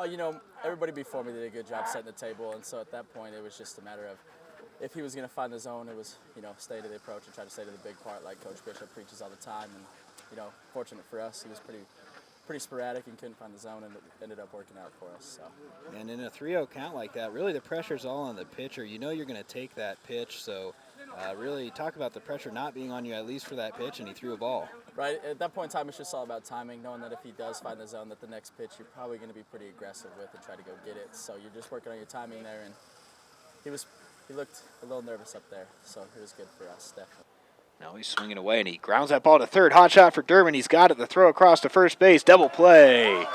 Well, everybody before me did a good job setting the table, and so at that point it was just a matter of if he was going to find the zone, it was, stay to the approach and try to stay to the big part like Coach Bishop preaches all the time. And, fortunate for us, he was pretty sporadic and couldn't find the zone, and it ended up working out for us. So. And in a 3-0 count like that, really the pressure's all on the pitcher. You know you're going to take that pitch, so really talk about the pressure not being on you at least for that pitch, and he threw a ball. Right, at that point in time, it's just all about timing, knowing that if he does find the zone, that the next pitch you're probably going to be pretty aggressive with and try to go get it. So you're just working on your timing there, and he looked a little nervous up there, so it was good for us, definitely. Now he's swinging away, and he grounds that ball to third. Hot shot for Durbin. He's got it. The throw across to first base. Double play.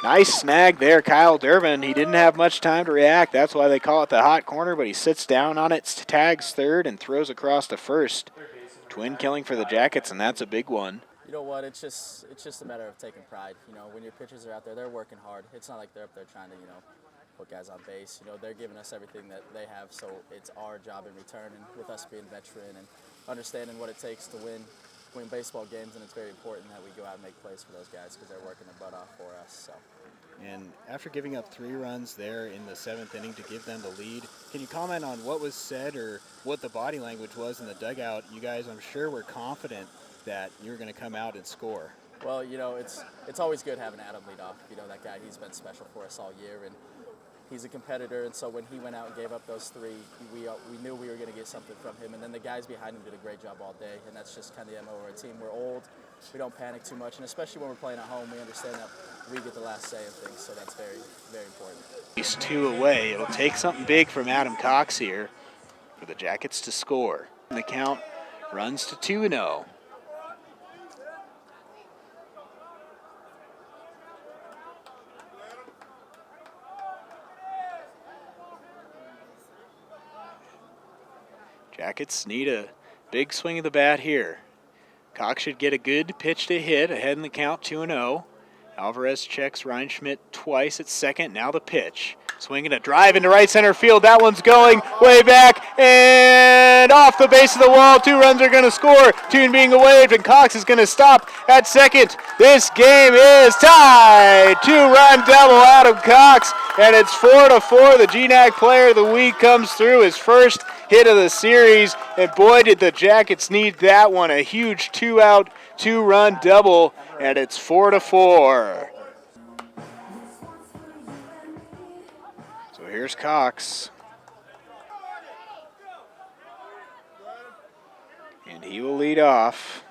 Nice snag there, Kyle Durbin. He didn't have much time to react. That's why they call it the hot corner, but he sits down on it, tags third, and throws across to first. Twin killing for the Jackets, and that's a big one. You know what? It's just a matter of taking pride. When your pitchers are out there, they're working hard. It's not like they're up there trying to, put guys on base. They're giving us everything that they have, so it's our job in return. And with us being veteran and understanding what it takes to win baseball games, and it's very important that we go out and make plays for those guys because they're working their butt off for us. So. And after giving up 3 runs there in the 7th inning to give them the lead, can you comment on what was said or what the body language was in the dugout? You guys, I'm sure, were confident that you were going to come out and score. Well, it's always good having Adam lead off. That guy, he's been special for us all year, and he's a competitor, and so when he went out and gave up those 3, we knew we were going to get something from him, and then the guys behind him did a great job all day, and that's just kind of the MO of our team. We're old, we don't panic too much, and especially when we're playing at home, we understand that we get the last say of things, so that's very, very important. He's 2 away. It'll take something big from Adam Cox here for the Jackets to score. And the count runs to 2-0. Jackets need a big swing of the bat here. Cox should get a good pitch to hit ahead in the count, 2-0. Alvarez checks Reinschmidt twice at second. Now the pitch. Swinging a drive into right center field. That one's going way back and off the base of the wall. 2 runs are going to score. Tune being waved, and Cox is going to stop at second. This game is tied. 2-run double, Adam Cox, and it's 4-4. The GNAC Player of the Week comes through, his first hit of the series, and boy did the Jackets need that one. A huge 2-out, 2-run double, and it's 4-4. So here's Cox. And he will lead off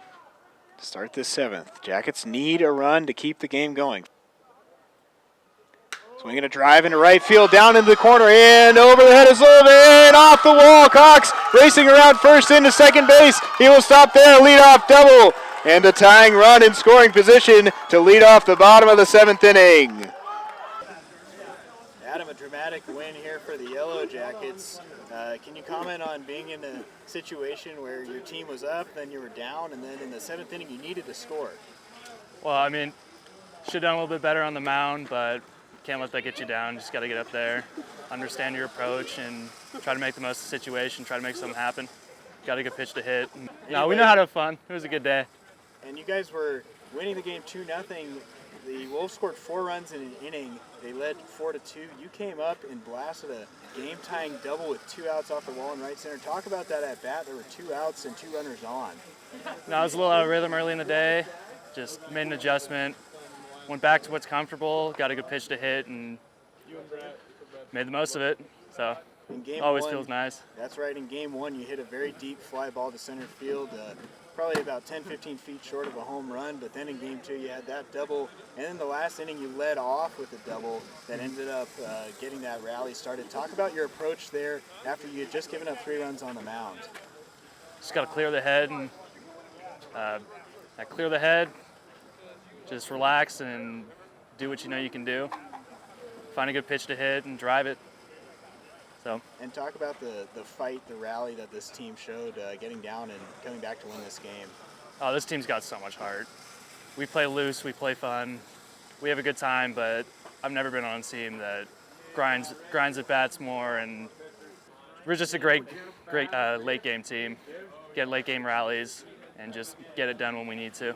to start this 7th. Jackets need a run to keep the game going. Swinging a drive into right field, down into the corner, and over the head of Sullivan, off the wall. Cox racing around first into second base. He will stop there, lead off double, and a tying run in scoring position to lead off the bottom of the 7th inning. Adam, a dramatic win here for the Yellowjackets. Can you comment on being in a situation where your team was up, then you were down, and then in the 7th inning you needed to score? Well, should have done a little bit better on the mound, but can't let that get you down. Just got to get up there, understand your approach, and try to make the most of the situation, try to make something happen. Got a good pitch to hit. No, we know how to have fun. It was a good day. And you guys were winning the game 2-0. The Wolves scored 4 runs in an inning. They led 4-2. You came up and blasted a game-tying double with 2 outs off the wall in right center. Talk about that at bat. There were 2 outs and 2 runners on. No, I was a little out of rhythm early in the day. Just made an adjustment. Went back to what's comfortable, got a good pitch to hit, and made the most of it. So always feels nice. That's right. In game 1, you hit a very deep fly ball to center field, probably about 10-15 feet short of a home run. But then in game 2, you had that double, and then the last inning you led off with a double that ended up getting that rally started. Talk about your approach there after you had just given up 3 runs on the mound. Just got to clear the head, and just relax and do what you know you can do. Find a good pitch to hit and drive it. So. And talk about the fight, the rally that this team showed, getting down and coming back to win this game. Oh, this team's got so much heart. We play loose, we play fun, we have a good time, but I've never been on a team that grinds at bats more, and we're just a great late game team. Get late game rallies and just get it done when we need to.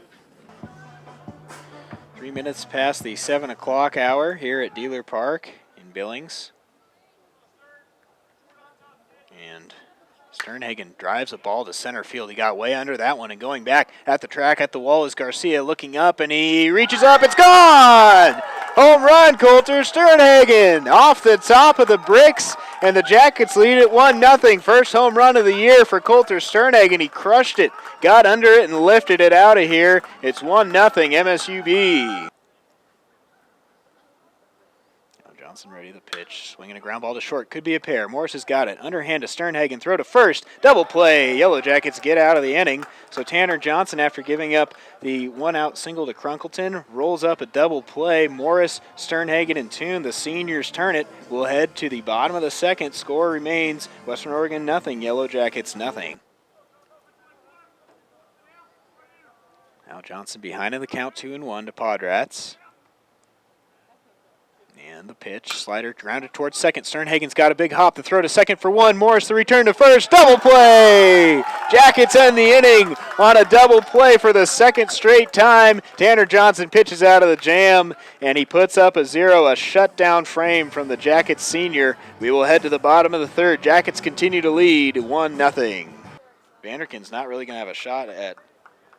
3 minutes past the 7 o'clock hour here at Dehler Park in Billings. And Sternhagen drives a ball to center field. He got way under that one, and going back at the track at the wall is Garcia looking up, and he reaches up. It's gone! Home run, Coulter Sternhagen off the top of the bricks, and the Jackets lead it 1-0. First home run of the year for Coulter Sternhagen. He crushed it, got under it, and lifted it out of here. It's 1-0 MSUB. Johnson ready to pitch, swinging a ground ball to short, could be a pair. Morris has got it, underhand to Sternhagen, throw to first, double play. Yellowjackets get out of the inning. So Tanner Johnson, after giving up the one-out single to Crunkleton, rolls up a double play. Morris, Sternhagen, and Toon, the seniors, turn it. We'll head to the bottom of the second. Score remains Western Oregon 0, Yellowjackets 0. Now Johnson behind in the count, 2-1 to Podrats. And the pitch, slider grounded towards second. Sternhagen's got a big hop. The throw to second for one. Morris the return to first. Double play! Jackets end the inning on a double play for the second straight time. Tanner Johnson pitches out of the jam, and he puts up a 0, a shutdown frame from the Jackets senior. We will head to the bottom of the third. Jackets continue to lead 1-0. Vanderkin's not really going to have a shot at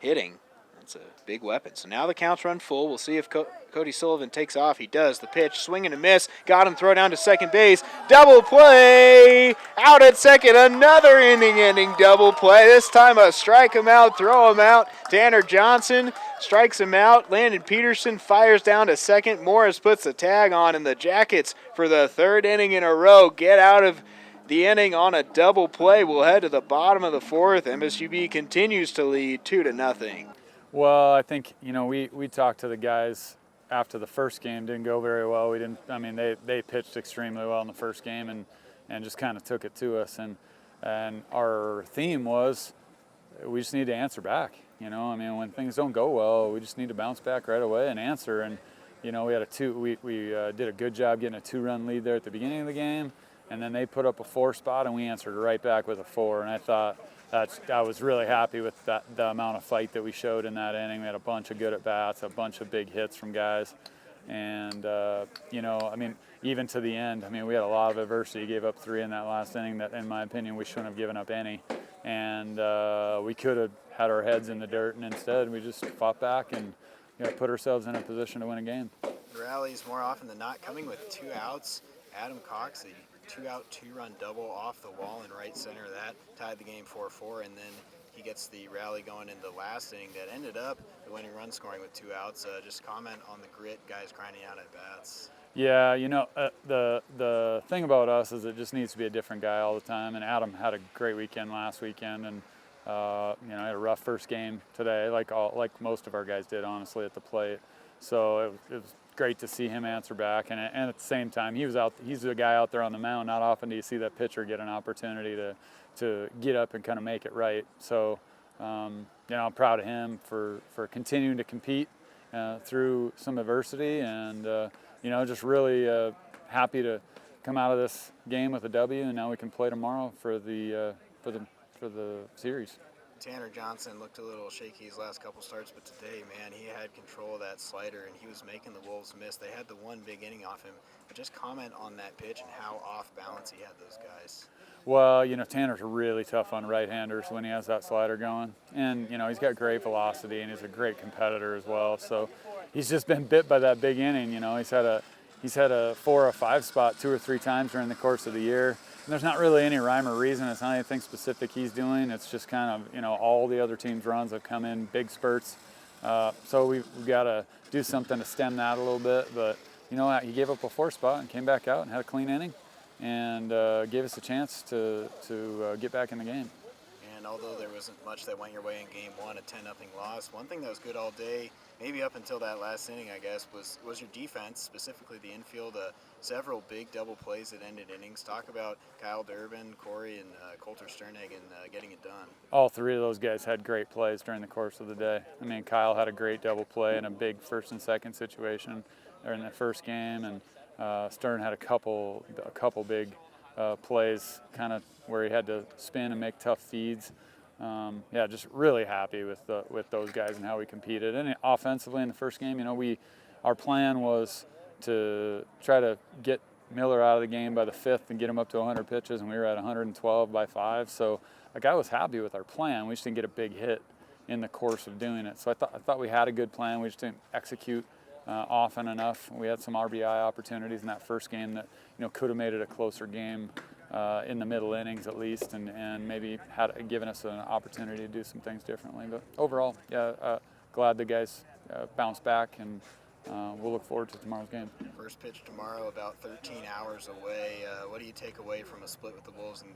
hitting. It's a big weapon. So now the counts run full. We'll see if Cody Sullivan takes off. He does. The pitch, swing and a miss. Got him, throw down to second base. Double play! Out at second. Another inning-ending double play. This time a strike him out, throw him out. Tanner Johnson strikes him out. Landon Peterson fires down to second. Morris puts the tag on, and the Jackets, for the third inning in a row, get out of the inning on a double play. We'll head to the bottom of the fourth. MSUB continues to lead 2-0. Well, I think, we talked to the guys after the first game. Didn't go very well. They pitched extremely well in the first game and just kind of took it to us. And our theme was we just need to answer back. When things don't go well, we just need to bounce back right away and answer. And, we had we did a good job getting a 2-run lead there at the beginning of the game. And then they put up a 4 spot, and we answered right back with a 4. And I thought I was really happy with the amount of fight that we showed in that inning. We had a bunch of good at-bats, a bunch of big hits from guys. And, even to the end, we had a lot of adversity. Gave up 3 in that last inning that, in my opinion, we shouldn't have given up any. And we could have had our heads in the dirt, and instead we just fought back and put ourselves in a position to win a game. Rallies more often than not coming with 2 outs. Adam Cox, a 2-out, 2-run double off the wall in right center. That tied the game 4-4, and then he gets the rally going in the last inning that ended up the winning run scoring with 2 outs. Just comment on the grit, guys grinding out at bats. Yeah, the thing about us is it just needs to be a different guy all the time. And Adam had a great weekend last weekend, and had a rough first game today, like most of our guys did, honestly, at the plate. So it was great to see him answer back, and at the same time, he's the guy out there on the mound. Not often do you see that pitcher get an opportunity to get up and kind of make it right. So I'm proud of him for continuing to compete through some adversity, and just really happy to come out of this game with a W, and now we can play tomorrow for the series. Tanner Johnson looked a little shaky his last couple starts, but today, man, he had control of that slider, and he was making the Wolves miss. They had the one big inning off him. But just comment on that pitch and how off balance he had those guys. Well, Tanner's really tough on right-handers when he has that slider going. And, he's got great velocity, and he's a great competitor as well. So he's just been bit by that big inning. He's had a 4 or 5 spot 2 or 3 times during the course of the year. And there's not really any rhyme or reason. It's not anything specific he's doing. It's just kind of, all the other teams' runs have come in big spurts. So we've got to do something to stem that a little bit. But, he gave up a 4 spot and came back out and had a clean inning and gave us a chance to get back in the game. And although there wasn't much that went your way in Game 1, a 10-0 loss, one thing that was good all day, maybe up until that last inning, I guess, was your defense, specifically the infield. Several big double plays that ended innings. Talk about Kyle Durbin, Corey, and Coulter Sternhagen getting it done. All 3 of those guys had great plays during the course of the day. Kyle had a great double play in a big first and second situation in the first game, and Stern had a couple big plays kind of where he had to spin and make tough feeds. yeah, just really happy with those guys and how we competed. And offensively in the first game, our plan was to try to get Miller out of the game by the 5th and get him up to 100 pitches, and we were at 112 by 5. So I was happy with our plan. We just didn't get a big hit in the course of doing it. So I thought we had a good plan. We just didn't execute often enough. We had some RBI opportunities in that first game that could have made it a closer game in the middle innings at least, and maybe had given us an opportunity to do some things differently. But overall, yeah, glad the guys bounced back, and we'll look forward to tomorrow's game. First pitch tomorrow, about 13 hours away. What do you take away from a split with the Wolves in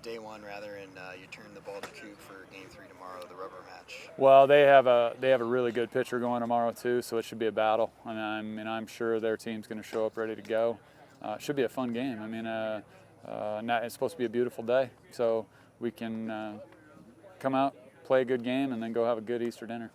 day one, and you turn the ball to Coop for game 3 tomorrow, the rubber match? Well, they have a really good pitcher going tomorrow too, so it should be a battle. And I'm sure their team's going to show up ready to go. It should be a fun game. It's supposed to be a beautiful day, so we can come out, play a good game, and then go have a good Easter dinner.